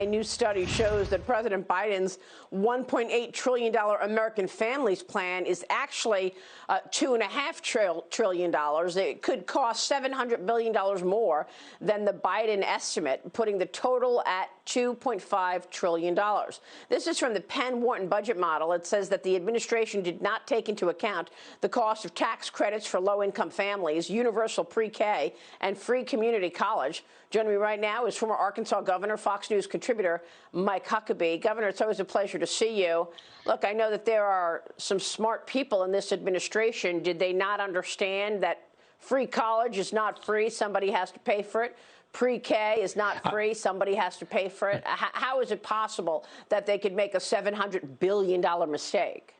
A new study shows that President Biden's $1.8 trillion American Families Plan is actually $2.5 trillion. It could cost $700 billion more than the Biden estimate, putting the total at $2.5 trillion. This is from the Penn-Wharton budget model. It says that the administration did not take into account the cost of tax credits for low-income families, universal pre-K, and free community college. Joining me right now is former Arkansas Governor, Fox News contributor Mike Huckabee. Governor, it's always a pleasure to see you. Look, I know that there are some smart people in this administration. Did they not understand that free college is not free? Somebody has to pay for it. Pre-K is not free. Somebody has to pay for it. How is it possible that they could make a $700 billion mistake?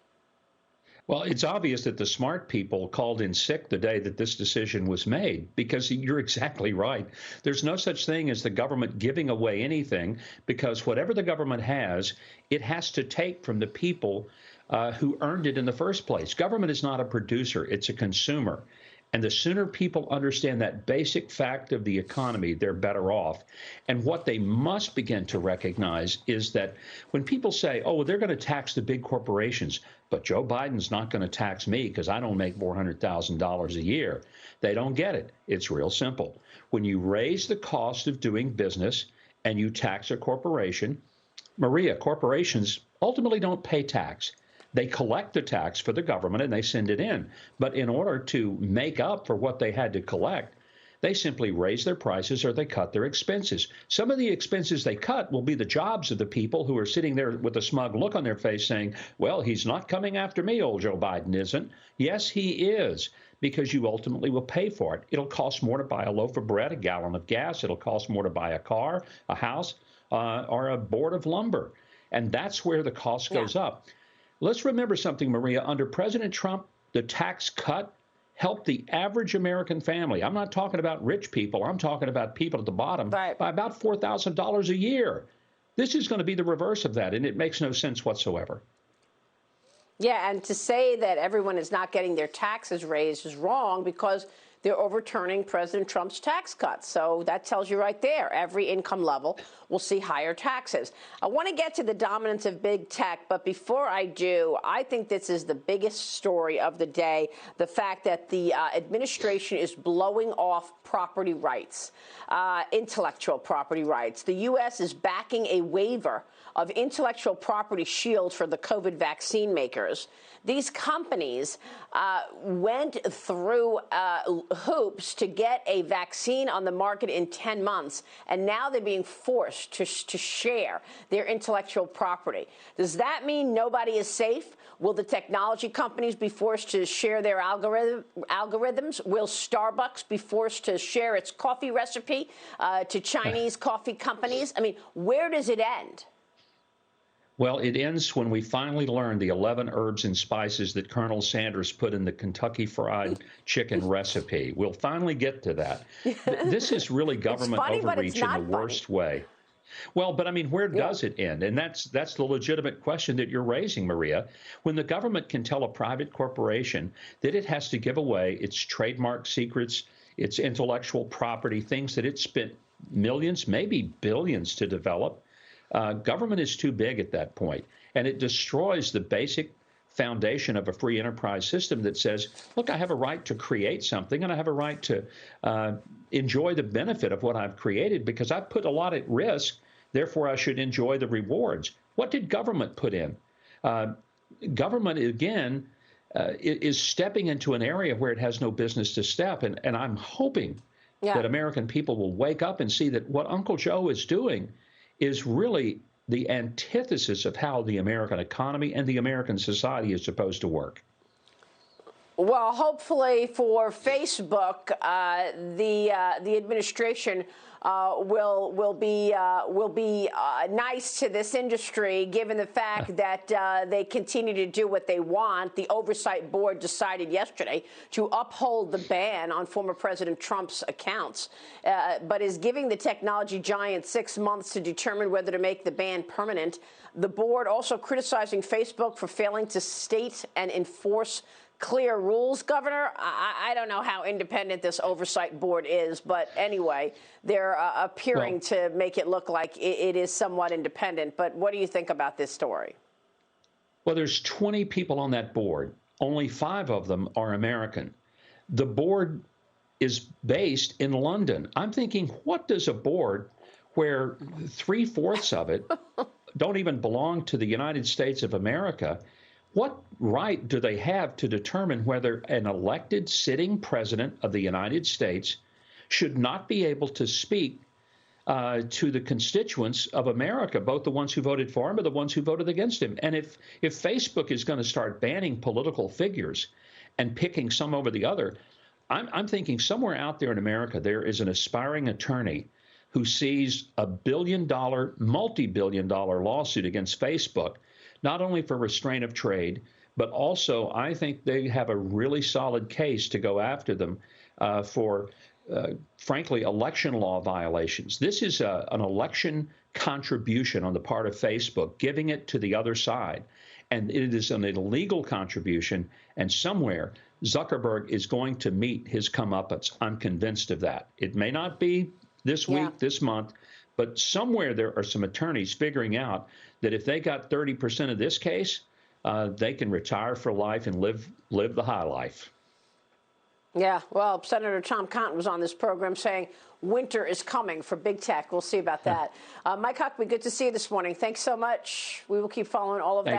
Well, it's obvious that the smart people called in sick the day that this decision was made, because you're exactly right. There's no such thing as the government giving away anything, because whatever the government has, it has to take from the people who earned it in the first place. Government is not a producer, it's a consumer. And the sooner people understand that basic fact of the economy, they're better off. And what they must begin to recognize is that when people say, oh, they're going to tax the big corporations, but Joe Biden's not going to tax me because I don't make $400,000 a year, they don't get it. It's real simple. When you raise the cost of doing business and you tax a corporation, Maria, corporations ultimately don't pay tax. They collect the tax for the government and they send it in. But in order to make up for what they had to collect, they simply raise their prices or they cut their expenses. Some of the expenses they cut will be the jobs of the people who are sitting there with a smug look on their face saying, well, he's not coming after me, old Joe Biden isn't. Yes, he is, because you ultimately will pay for it. It'll cost more to buy a loaf of bread, a gallon of gas. It'll cost more to buy a car, a house, or a board of lumber. And that's where the cost goes up. Let's remember something, Maria. Under President Trump, the tax cut helped the average American family. I'm not talking about rich people. I'm talking about people at the bottom by about $4,000 a year. This is going to be the reverse of that, and it makes no sense whatsoever. Yeah, and to say that everyone is not getting their taxes raised is wrong, because they're overturning President Trump's tax cuts. So that tells you right there, every income level will see higher taxes. I want to get to the dominance of big tech, but before I do, I think this is the biggest story of the day, the fact that the administration is blowing off property rights, intellectual property rights. The U.S. is backing a waiver of intellectual property shield for the COVID vaccine makers. These companies went through hoops to get a vaccine on the market in 10 months, and now they're being forced to share their intellectual property. Does that mean nobody is safe? Will the technology companies be forced to share their algorithms? Will Starbucks be forced to share its coffee recipe to Chinese coffee companies? I mean, where does it end? Well, it ends when we finally learn the 11 herbs and spices that Colonel Sanders put in the Kentucky Fried Chicken recipe. We'll finally get to that. This is really government overreach in the worst way. Well, but I mean, where does it end? And that's the legitimate question that you're raising, Maria. When the government can tell a private corporation that it has to give away its trademark secrets, its intellectual property, things that it spent millions, maybe billions to develop, government is too big at that point, and it destroys the basic foundation of a free enterprise system that says, look, I have a right to create something, and I have a right to enjoy the benefit of what I've created because I've put a lot at risk. Therefore, I should enjoy the rewards. What did government put in? Government, again, is stepping into an area where it has no business to step. And I'm hoping that American people will wake up and see that what Uncle Joe is doing is really the antithesis of how the American economy and the American society is supposed to work. Well, hopefully for Facebook, the administration will be nice to this industry, given the fact that they continue to do what they want. The oversight board decided yesterday to uphold the ban on former President Trump's accounts, but is giving the technology giant 6 months to determine whether to make the ban permanent. The board also criticizing Facebook for failing to state and enforce clear rules, Governor. I don't know how independent this oversight board is, but anyway, they're appearing to make it look like it is somewhat independent. But what do you think about this story? Well, there's 20 people on that board. Only 5 of them are American. The board is based in London. I'm thinking, what does a board where 3/4 of it don't even belong to the United States of America, what right do they have to determine whether an elected sitting president of the United States should not be able to speak to the constituents of America, both the ones who voted for him or the ones who voted against him? And if Facebook is going to start banning political figures and picking some over the other, I'm thinking somewhere out there in America, there is an aspiring attorney who sees a billion-dollar, multi-billion-dollar lawsuit against Facebook, not only for restraint of trade, but also I think they have a really solid case to go after them for, frankly, election law violations. This is an election contribution on the part of Facebook, giving it to the other side. And it is an illegal contribution, and somewhere Zuckerberg is going to meet his comeuppance. I'm convinced of that. It may not be this week, this month, but somewhere there are some attorneys figuring out that if they got 30% of this case, they can retire for life and live the high life. Yeah, well, Senator Tom Cotton was on this program saying winter is coming for big tech. We'll see about that. Mike Huckabee, good to see you this morning. Thanks so much. We will keep following all of that.